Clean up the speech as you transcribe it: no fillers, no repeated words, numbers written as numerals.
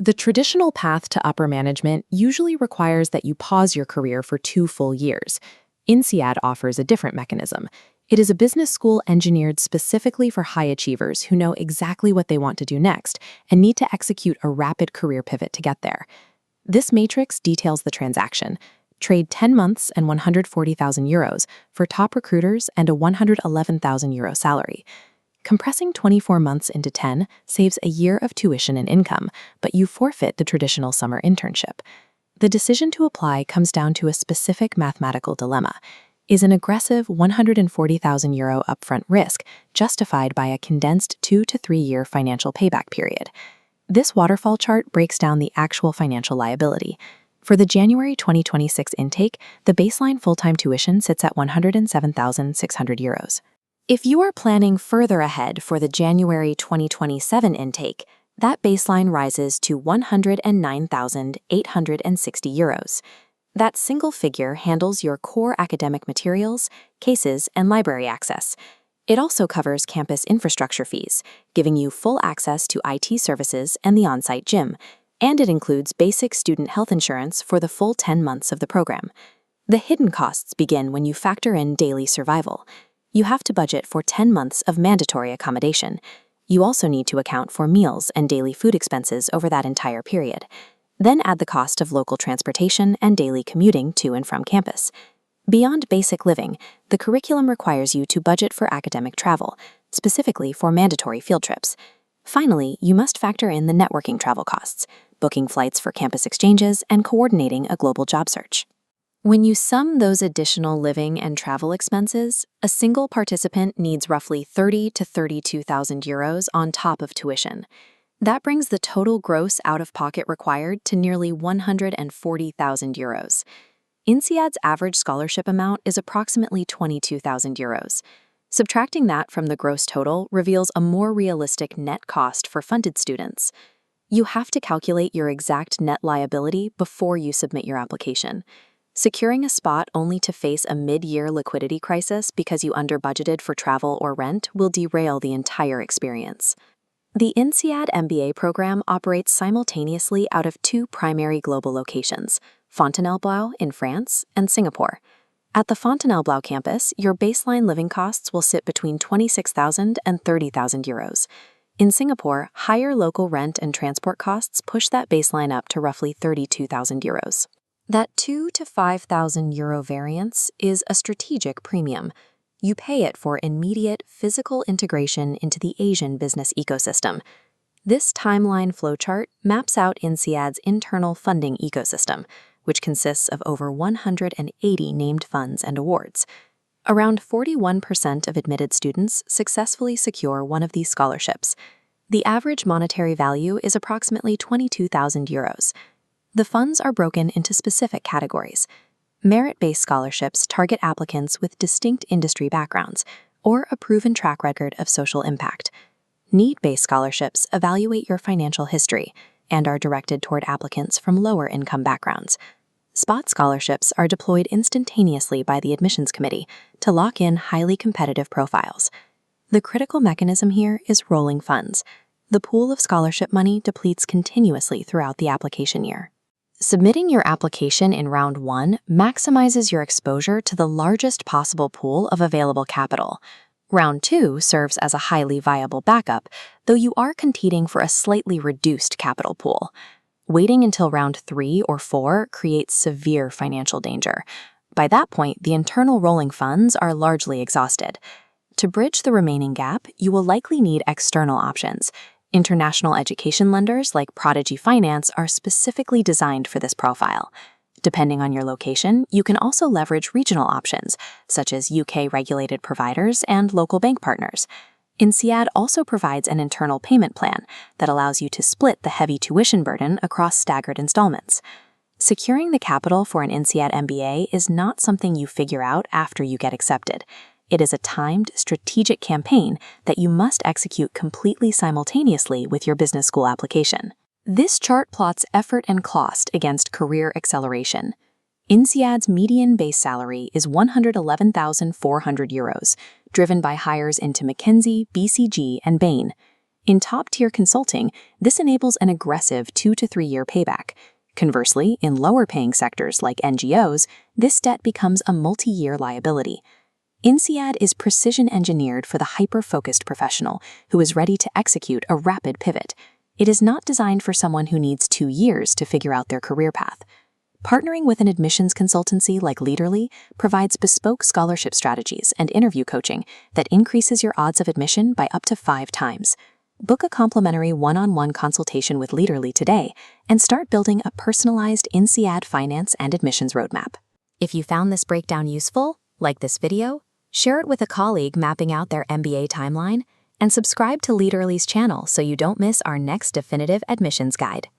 The traditional path to upper management usually requires that you pause your career for 2 full years. INSEAD offers a different mechanism. It is a business school engineered specifically for high achievers who know exactly what they want to do next and need to execute a rapid career pivot to get there. This matrix details the transaction. Trade 10 months and €140,000 for top recruiters and a €111,000 salary. Compressing 24 months into 10 saves a year of tuition and income, but you forfeit the traditional summer internship. The decision to apply comes down to a specific mathematical dilemma. Is an aggressive €140,000 upfront risk justified by a condensed 2 to 3 year financial payback period? This waterfall chart breaks down the actual financial liability. For the January 2026 intake, the baseline full-time tuition sits at €107,600. If you are planning further ahead for the January 2027 intake, that baseline rises to €109,860. That single figure handles your core academic materials, cases, and library access. It also covers campus infrastructure fees, giving you full access to IT services and the on-site gym, and it includes basic student health insurance for the full 10 months of the program. The hidden costs begin when you factor in daily survival. You have to budget for 10 months of mandatory accommodation. You also need to account for meals and daily food expenses over that entire period. Then add the cost of local transportation and daily commuting to and from campus. Beyond basic living, the curriculum requires you to budget for academic travel, specifically for mandatory field trips. Finally, you must factor in the networking travel costs, booking flights for campus exchanges, and coordinating a global job search. When you sum those additional living and travel expenses, a single participant needs roughly €30,000 to €32,000 on top of tuition. That brings the total gross out-of-pocket required to nearly €140,000. INSEAD's average scholarship amount is approximately €22,000. Subtracting that from the gross total reveals a more realistic net cost for funded students. You have to calculate your exact net liability before you submit your application. Securing a spot only to face a mid-year liquidity crisis because you under-budgeted for travel or rent will derail the entire experience. The INSEAD MBA program operates simultaneously out of 2 primary global locations, Fontainebleau in France and Singapore. At the Fontainebleau campus, your baseline living costs will sit between €26,000 and €30,000. In Singapore, higher local rent and transport costs push that baseline up to roughly €32,000. That €2,000 to €5,000 variance is a strategic premium. You pay it for immediate physical integration into the Asian business ecosystem. This timeline flowchart maps out INSEAD's internal funding ecosystem, which consists of over 180 named funds and awards. Around 41% of admitted students successfully secure one of these scholarships. The average monetary value is approximately €22,000. The funds are broken into specific categories. Merit-based scholarships target applicants with distinct industry backgrounds or a proven track record of social impact. Need-based scholarships evaluate your financial history and are directed toward applicants from lower-income backgrounds. Spot scholarships are deployed instantaneously by the admissions committee to lock in highly competitive profiles. The critical mechanism here is rolling funds. The pool of scholarship money depletes continuously throughout the application year. Submitting your application in Round 1 maximizes your exposure to the largest possible pool of available capital. Round 2 serves as a highly viable backup, though you are competing for a slightly reduced capital pool. Waiting until Round 3 or 4 creates severe financial danger. By that point, the internal rolling funds are largely exhausted. To bridge the remaining gap, you will likely need external options. International education lenders like Prodigy Finance are specifically designed for this profile. Depending on your location, you can also leverage regional options, such as UK-regulated providers and local bank partners. INSEAD also provides an internal payment plan that allows you to split the heavy tuition burden across staggered installments. Securing the capital for an INSEAD MBA is not something you figure out after you get accepted. It is a timed, strategic campaign that you must execute completely simultaneously with your business school application. This chart plots effort and cost against career acceleration. INSEAD's median base salary is €111,400, driven by hires into McKinsey, BCG, and Bain. In top-tier consulting, this enables an aggressive 2 to 3 year payback. Conversely, in lower-paying sectors like NGOs, this debt becomes a multi-year liability. INSEAD is precision-engineered for the hyper-focused professional who is ready to execute a rapid pivot. It is not designed for someone who needs 2 years to figure out their career path. Partnering with an admissions consultancy like Leaderly provides bespoke scholarship strategies and interview coaching that increases your odds of admission by up to 5 times. Book a complimentary one-on-one consultation with Leaderly today and start building a personalized INSEAD finance and admissions roadmap. If you found this breakdown useful, like this video, share it with a colleague mapping out their MBA timeline, and subscribe to Leaderly's channel so you don't miss our next definitive admissions guide.